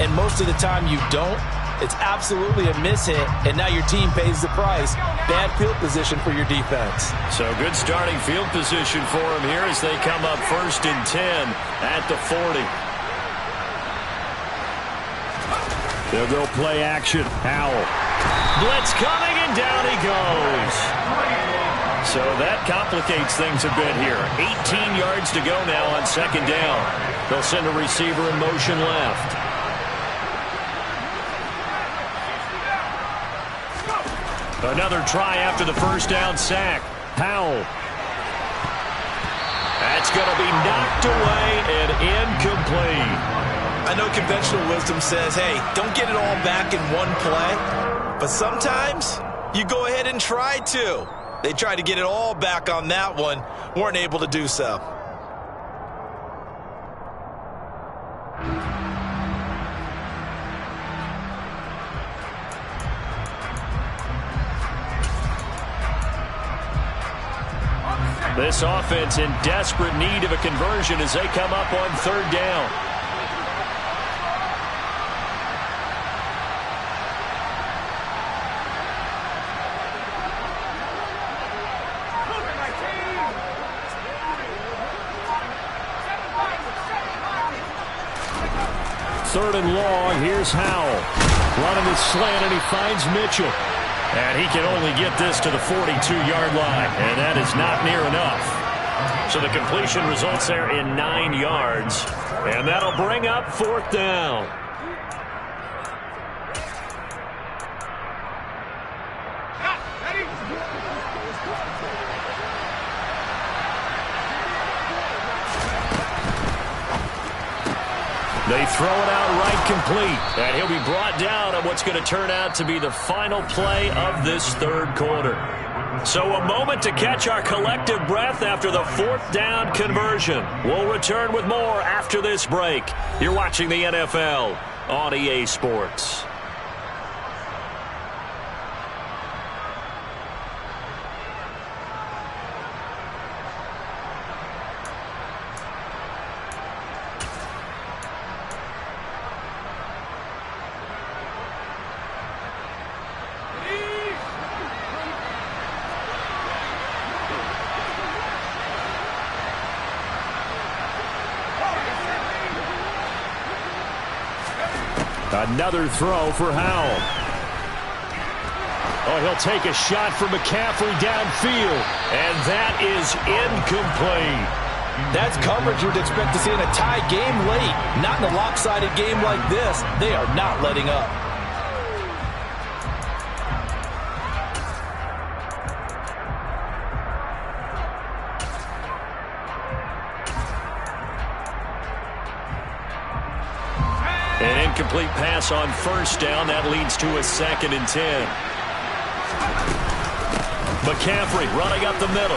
and most of the time you don't, it's absolutely a mishit, and now your team pays the price. Bad field position for your defense. So good starting field position for them here as they come up 1st and 10 at the 40. They'll go play action. Howell. Blitz coming, and down he goes. So that complicates things a bit here. 18 yards to go now on 2nd down. They'll send a receiver in motion left. Another try after the 1st down sack. Howell. That's going to be knocked away and incomplete. I know conventional wisdom says, hey, don't get it all back in one play. But sometimes you go ahead and try to. They tried to get it all back on that one. Weren't able to do so. This offense in desperate need of a conversion as they come up on 3rd down. Third and long, here's Howell. Running the slant, and he finds Mitchell. And he can only get this to the 42-yard line, and that is not near enough. So the completion results there in 9 yards, and that'll bring up 4th down. They throw it out right complete, and he'll be brought down on what's going to turn out to be the final play of this 3rd quarter. So a moment to catch our collective breath after the 4th down conversion. We'll return with more after this break. You're watching the NFL on EA Sports. Another throw for Howell. Oh, he'll take a shot for McCaffrey downfield. And that is incomplete. That's coverage you'd expect to see in a tie game late. Not in a lopsided game like this. They are not letting up. An incomplete pass on 1st down. That leads to a 2nd and 10. McCaffrey running up the middle.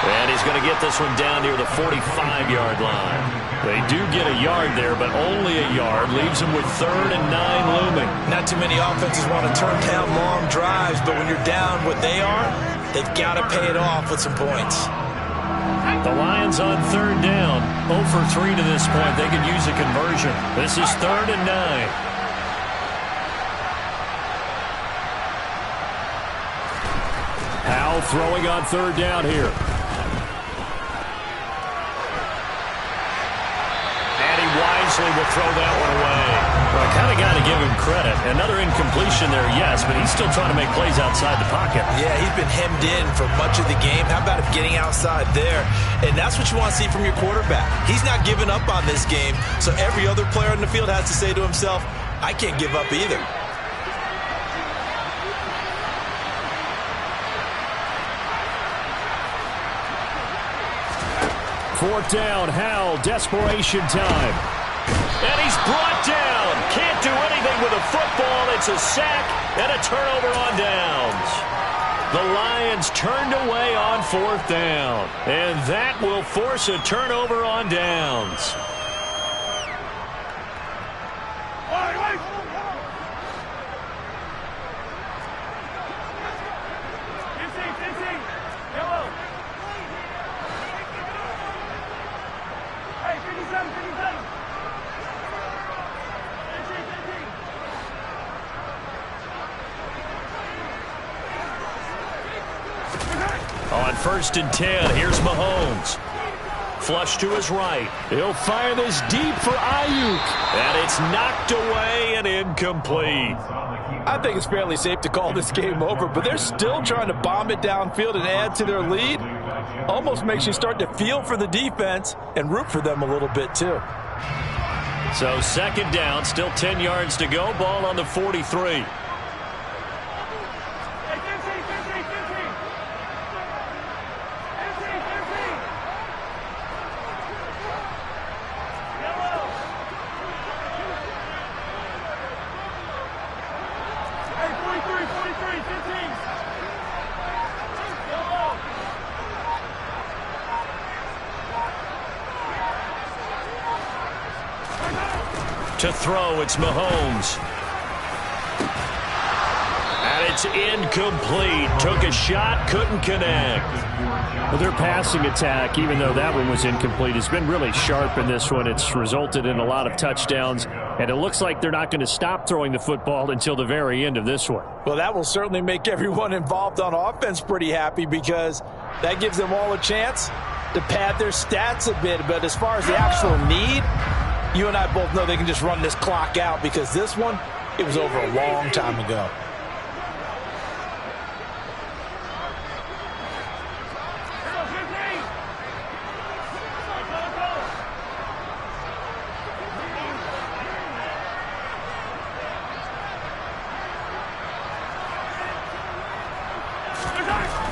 And he's going to get this one down near the 45-yard line. They do get a yard there, but only a yard. Leaves them with 3rd and 9 looming. Not too many offenses want to turn down long drives, but when you're down what they are, they've got to pay it off with some points. The Lions on 3rd down. 0 for 3 to this point. They could use a conversion. This is 3rd and 9. Howell throwing on 3rd down here. And he wisely will throw that one away. Well, I kind of got to give him credit. Another incompletion there, yes, but he's still trying to make plays outside the pocket. Yeah, he's been hemmed in for much of the game. How about him getting outside there? And that's what you want to see from your quarterback. He's not giving up on this game, so every other player on the field has to say to himself, I can't give up either. Fourth down, Howell, desperation time. And he's brought down. Can't do anything with a football. It's a sack and a turnover on downs. The Lions turned away on 4th down. And that will force a turnover on downs. 1st and 10. Here's Mahomes. Flush to his right. He'll fire this deep for Ayuk. And it's knocked away and incomplete. I think it's fairly safe to call this game over, but they're still trying to bomb it downfield and add to their lead. Almost makes you start to feel for the defense and root for them a little bit too. So 2nd down, still 10 yards to go. Ball on the 43. To throw, it's Mahomes. And it's incomplete. Took a shot, couldn't connect. Well, their passing attack, even though that one was incomplete, has been really sharp in this one. It's resulted in a lot of touchdowns, and it looks like they're not going to stop throwing the football until the very end of this one. Well, that will certainly make everyone involved on offense pretty happy because that gives them all a chance to pad their stats a bit. But as far as the actual need, you and I both know they can just run this clock out because this one, it was over a long time ago.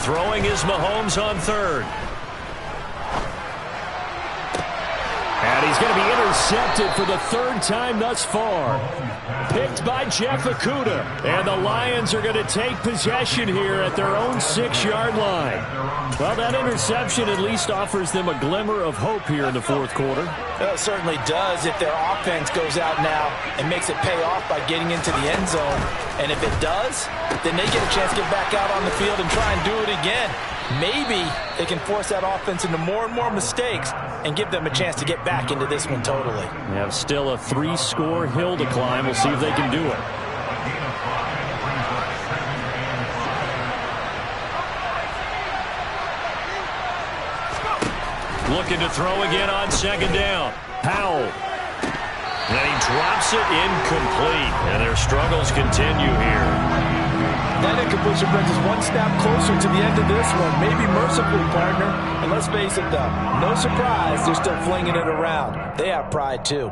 Throwing is Mahomes on 3rd. And he's going to be intercepted for the 3rd time thus far. Picked by Jeff Okudah. And the Lions are going to take possession here at their own 6-yard line. Well, that interception at least offers them a glimmer of hope here in the 4th quarter. Well, it certainly does if their offense goes out now and makes it pay off by getting into the end zone. And if it does, then they get a chance to get back out on the field and try and do it again. Maybe they can force that offense into more and more mistakes and give them a chance to get back into this one totally. They have still a 3-score hill to climb. We'll see if they can do it. Looking to throw again on 2nd down. Powell. And he drops it incomplete. And their struggles continue here. That incompletion brings us one step closer to the end of this one. Maybe mercifully, partner. And let's face it, though, no surprise, they're still flinging it around. They have pride, too.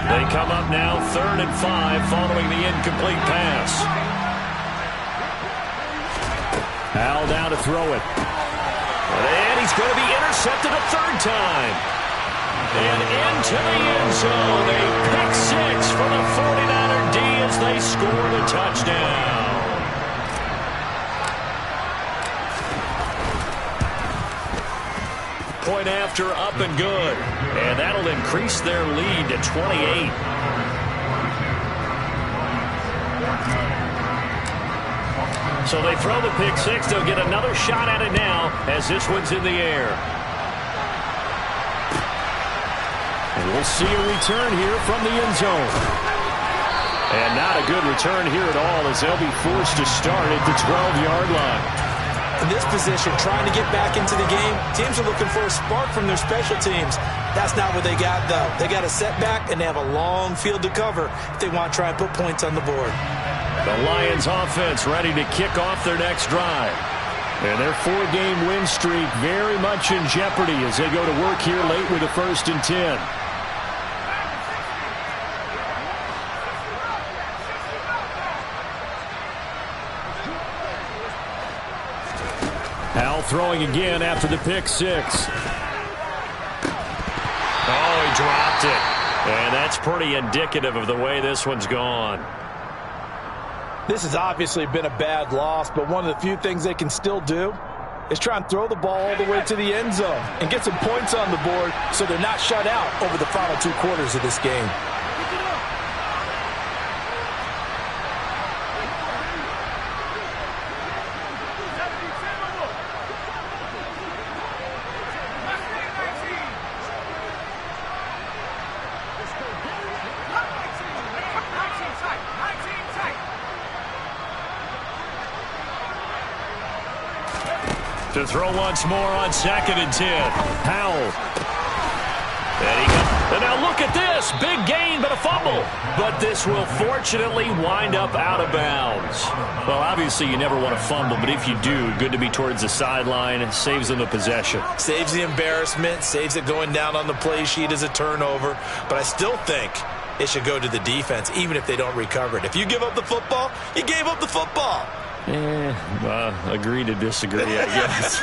They come up now 3rd and 5 following the incomplete pass. Powell down to throw it. And he's going to be intercepted a 3rd time. And into the end zone. A pick 6 for the 49er D as they score the touchdown. Point after, up and good. And that'll increase their lead to 28. So they throw the pick 6. They'll get another shot at it now as this one's in the air. And we'll see a return here from the end zone. And not a good return here at all as they'll be forced to start at the 12-yard line. In this position, trying to get back into the game, teams are looking for a spark from their special teams. That's not what they got, though. They got a setback, and they have a long field to cover if they want to try and put points on the board. The Lions offense ready to kick off their next drive. And their 4-game win streak very much in jeopardy as they go to work here late with a 1st and 10. Powell throwing again after the pick 6. Oh, he dropped it. And that's pretty indicative of the way this one's gone. This has obviously been a bad loss, but one of the few things they can still do is try and throw the ball all the way to the end zone and get some points on the board so they're not shut out over the final 2 quarters of this game. To throw once more on 2nd and 10. Howell. And now look at this. Big gain, but a fumble. But this will fortunately wind up out of bounds. Well, obviously you never want to fumble, but if you do, good to be towards the sideline. It saves them the possession. Saves the embarrassment, saves it going down on the play sheet as a turnover. But I still think it should go to the defense, even if they don't recover it. If you give up the football, you gave up the football. Agree to disagree, I guess.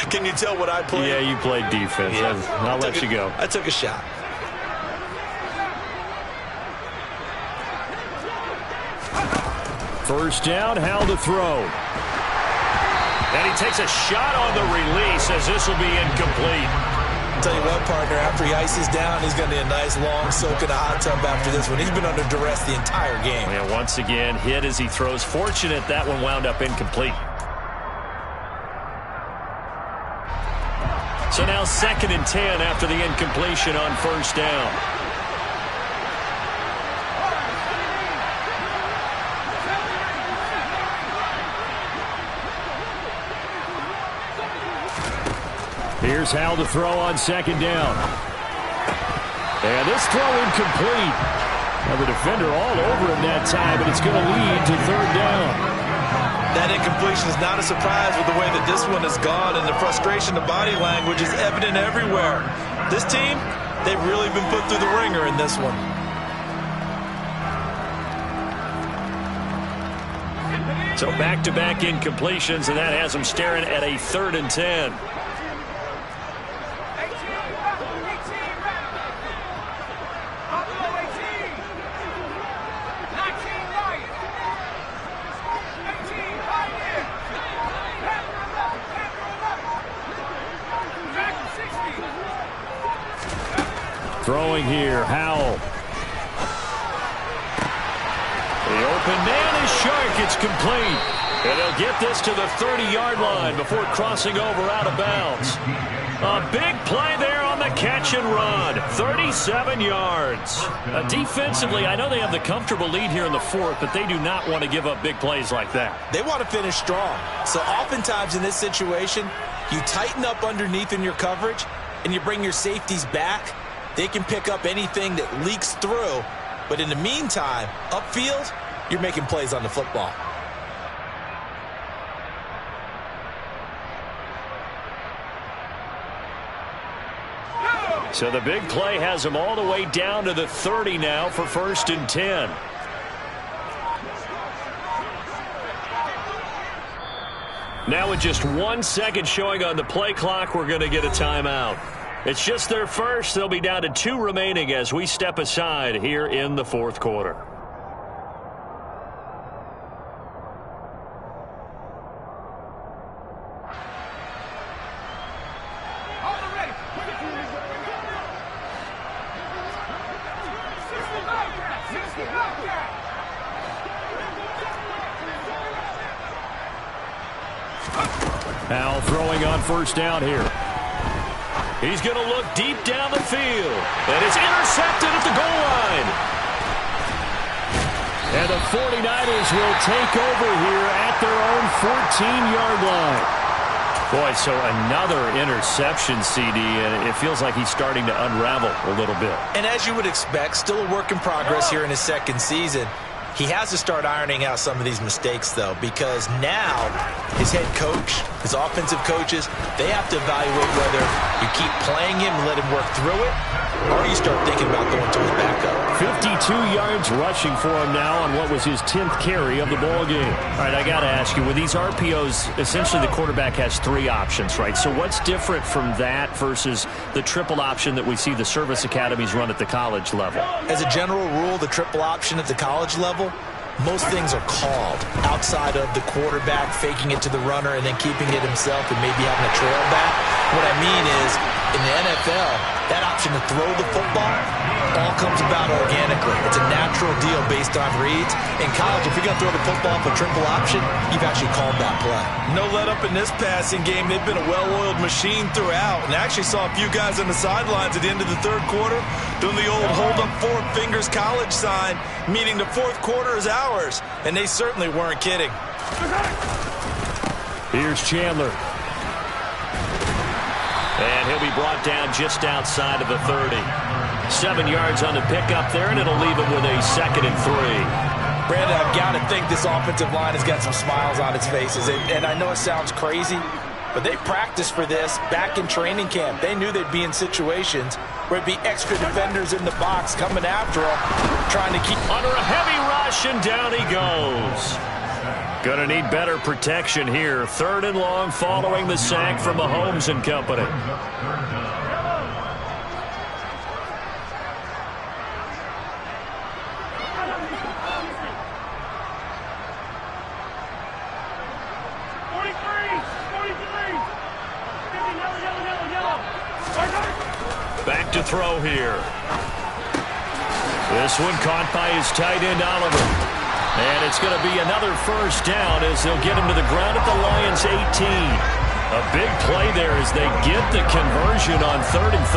Can you tell what I played? Yeah, you played defense. Yeah. I'll let you go. I took a shot. First down, Howell to throw. And he takes a shot on the release as this will be incomplete. I'll tell you what, partner, after he ices down, he's going to need a nice long soak in a hot tub after this one. He's been under duress the entire game. Yeah, once again, hit as he throws. Fortunate that one wound up incomplete. So now 2nd and 10 after the incompletion on first down. Here's Howell to throw on 2nd down. And this throw incomplete. Now the defender all over him that time, but it's going to lead to 3rd down. That incompletion is not a surprise with the way that this one has gone, and the frustration, the body language is evident everywhere. This team, they've really been put through the ringer in this one. So back-to-back incompletions, and that has them staring at a 3rd and 10. Throwing here, Howell. The open man is Shark. It's complete. And they'll get this to the 30-yard line before crossing over out of bounds. A big play there on the catch and run. 37 yards. Defensively, I know they have the comfortable lead here in the 4th, but they do not want to give up big plays like that. They want to finish strong. So oftentimes in this situation, you tighten up underneath in your coverage, and you bring your safeties back. They can pick up anything that leaks through, but in the meantime, upfield, you're making plays on the football. So the big play has them all the way down to the 30 now for 1st and 10. Now with just 1 second showing on the play clock, we're going to get a timeout. It's just their first. They'll be down to 2 remaining as we step aside here in the 4th quarter. Howell throwing on first down here. He's going to look deep down the field. And it's intercepted at the goal line. And the 49ers will take over here at their own 14-yard line. Boy, so another interception, CD, and it feels like he's starting to unravel a little bit. And as you would expect, still a work in progress here in his 2nd season. He has to start ironing out some of these mistakes, though, because now his head coach, his offensive coaches, they have to evaluate whether you keep playing him and let him work through it, or you start thinking about going to his backup. 52 yards rushing for him now on what was his 10th carry of the ball game. All right, I got to ask you, with these RPOs, essentially the quarterback has 3 options, right? So what's different from that versus the triple option that we see the service academies run at the college level? As a general rule, the triple option at the college level, most things are called outside of the quarterback faking it to the runner and then keeping it himself and maybe having a trail back. What I mean is, in the NFL, that option to throw the football all comes about organically. It's a natural deal based on reads. In college, if you're going to throw the football off a triple option, you've actually called that play. No let up in this passing game. They've been a well-oiled machine throughout. And I actually saw a few guys on the sidelines at the end of the 3rd quarter doing the old hold up 4 fingers college sign, meaning the 4th quarter is ours. And they certainly weren't kidding. Here's Chandler. And he'll be brought down just outside of the 30. 7 yards on the pickup there, and it'll leave him with a 2nd and 3. Brandon, I've got to think this offensive line has got some smiles on its faces. And I know it sounds crazy, but they practiced for this back in training camp. They knew they'd be in situations where it'd be extra defenders in the box coming after them, trying to keep... Under a heavy rush, and down he goes. Gonna need better protection here. 3rd and long following the sack from Mahomes and company. Back to throw here. This one caught by his tight end, Oliver. And it's going to be another first down as they'll get him to the ground at the Lions' 18. A big play there as they get the conversion on 3rd and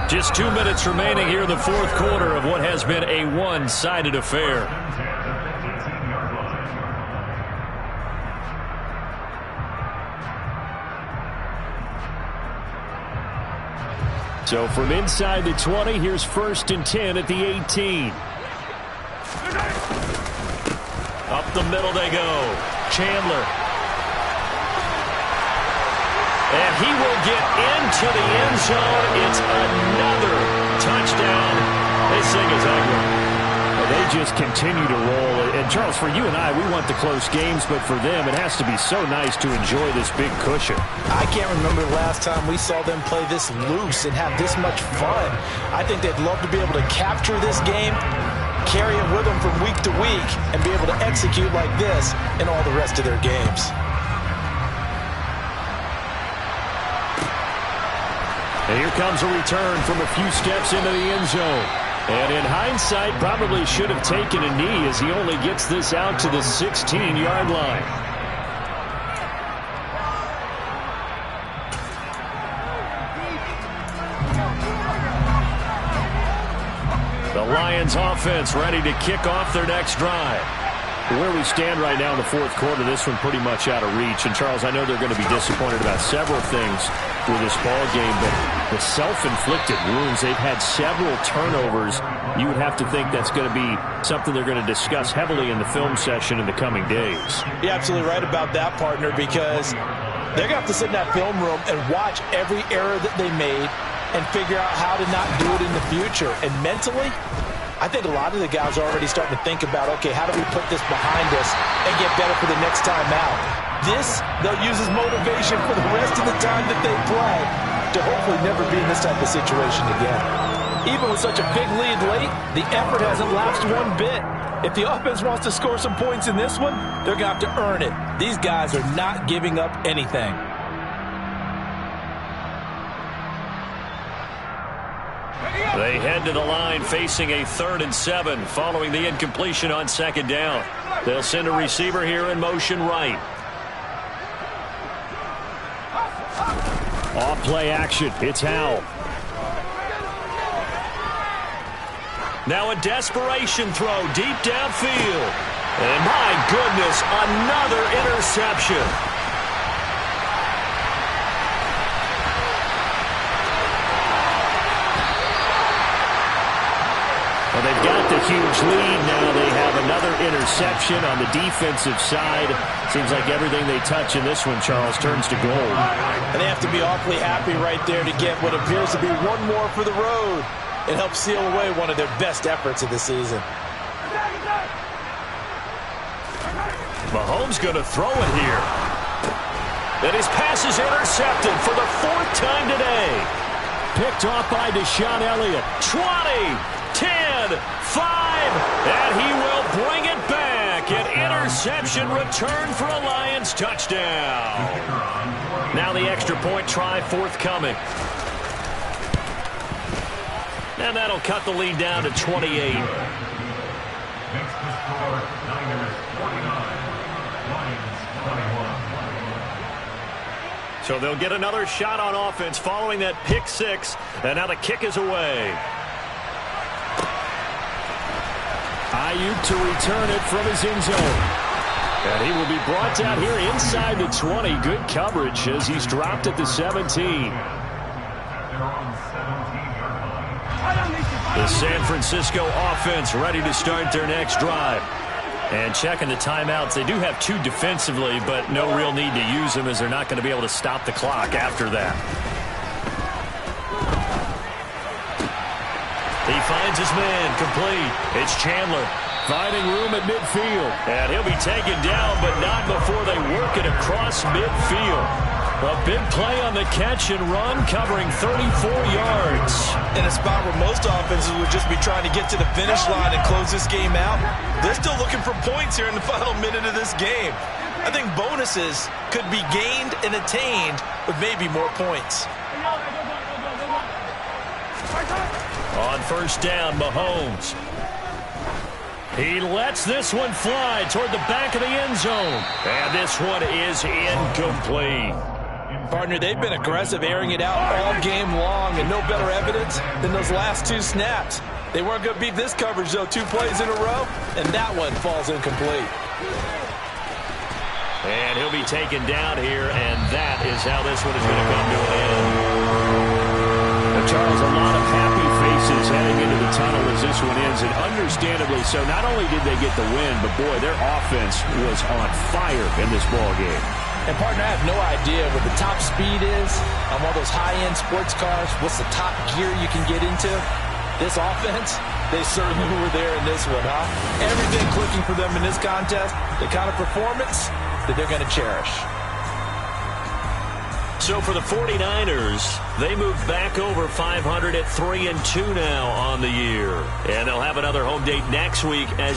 13. Just 2 minutes remaining here in the 4th quarter of what has been a one-sided affair. So from inside the 20, here's 1st and 10 at the 18. Up the middle they go. Chandler. And he will get into the end zone. It's another touchdown. This thing is ugly. They just continue to roll. And, Charles, for you and I, we want the close games, but for them, it has to be so nice to enjoy this big cushion. I can't remember the last time we saw them play this loose and have this much fun. I think they'd love to be able to capture this game, carry it with them from week to week, and be able to execute like this in all the rest of their games. And here comes a return from a few steps into the end zone. And in hindsight, probably should have taken a knee as he only gets this out to the 16-yard line. The Lions offense ready to kick off their next drive. Where we stand right now in the 4th quarter, this one pretty much out of reach. And, Charles, I know they're going to be disappointed about several things with this ball game, but the self-inflicted wounds, they've had several turnovers. You would have to think that's going to be something they're going to discuss heavily in the film session in the coming days. You're absolutely right about that, partner, because they're going to have to sit in that film room and watch every error that they made and figure out how to not do it in the future. And mentally, I think a lot of the guys are already starting to think about, okay, how do we put this behind us and get better for the next time out? This, they'll use as motivation for the rest of the time that they play to hopefully never be in this type of situation again. Even with such a big lead late, the effort hasn't lapsed one bit. If the offense wants to score some points in this one, they're going to have to earn it. These guys are not giving up anything. They head to the line facing a 3rd and 7 following the incompletion on 2nd down. They'll send a receiver here in motion right. Off play action. It's Howell. Now a desperation throw deep downfield. And my goodness, another interception. Well, they've got the huge lead. Now they have another interception on the defensive side. Seems like everything they touch in this one, Charles, turns to gold. And they have to be awfully happy right there to get what appears to be one more for the road. It helps seal away one of their best efforts of the season. Mahomes going to throw it here. And his pass is intercepted for the 4th time today. Picked off by Deshaun Elliott. 20, 10, 5, and he will bring it back. An interception return for a Lions touchdown. Now the extra point try forthcoming. And that'll cut the lead down to 28. So they'll get another shot on offense following that pick 6. And now the kick is away. Ayuk to return it from his end zone. And he will be brought down here inside the 20. Good coverage as he's dropped at the 17. The San Francisco offense ready to start their next drive. And checking the timeouts, they do have 2 defensively, but no real need to use them as they're not going to be able to stop the clock after that. He finds his man, complete. It's Chandler finding room at midfield. And he'll be taken down, but not before they work it across midfield. A big play on the catch and run, covering 34 yards. In a spot where most offenses would just be trying to get to the finish line and close this game out, they're still looking for points here in the final minute of this game. I think bonuses could be gained and attained with maybe more points. On first down, Mahomes. He lets this one fly toward the back of the end zone. And this one is incomplete. Partner, they've been aggressive, airing it out all game long, and no better evidence than those last 2 snaps. They weren't going to beat this coverage, though, 2 plays in a row, and that one falls incomplete. And he'll be taken down here, and that is how this one is going to come to an end. Now, Charles, a lot of happy faces heading into the tunnel as this one ends, and understandably so. Not only did they get the win, but, boy, their offense was on fire in this ballgame. And, partner, I have no idea what the top speed is on one of those high-end sports cars. What's the top gear you can get into? This offense, they certainly were there in this one, huh? Everything clicking for them in this contest, the kind of performance that they're going to cherish. So for the 49ers, they move back over 500 at 3-2 now on the year. And they'll have another home date next week as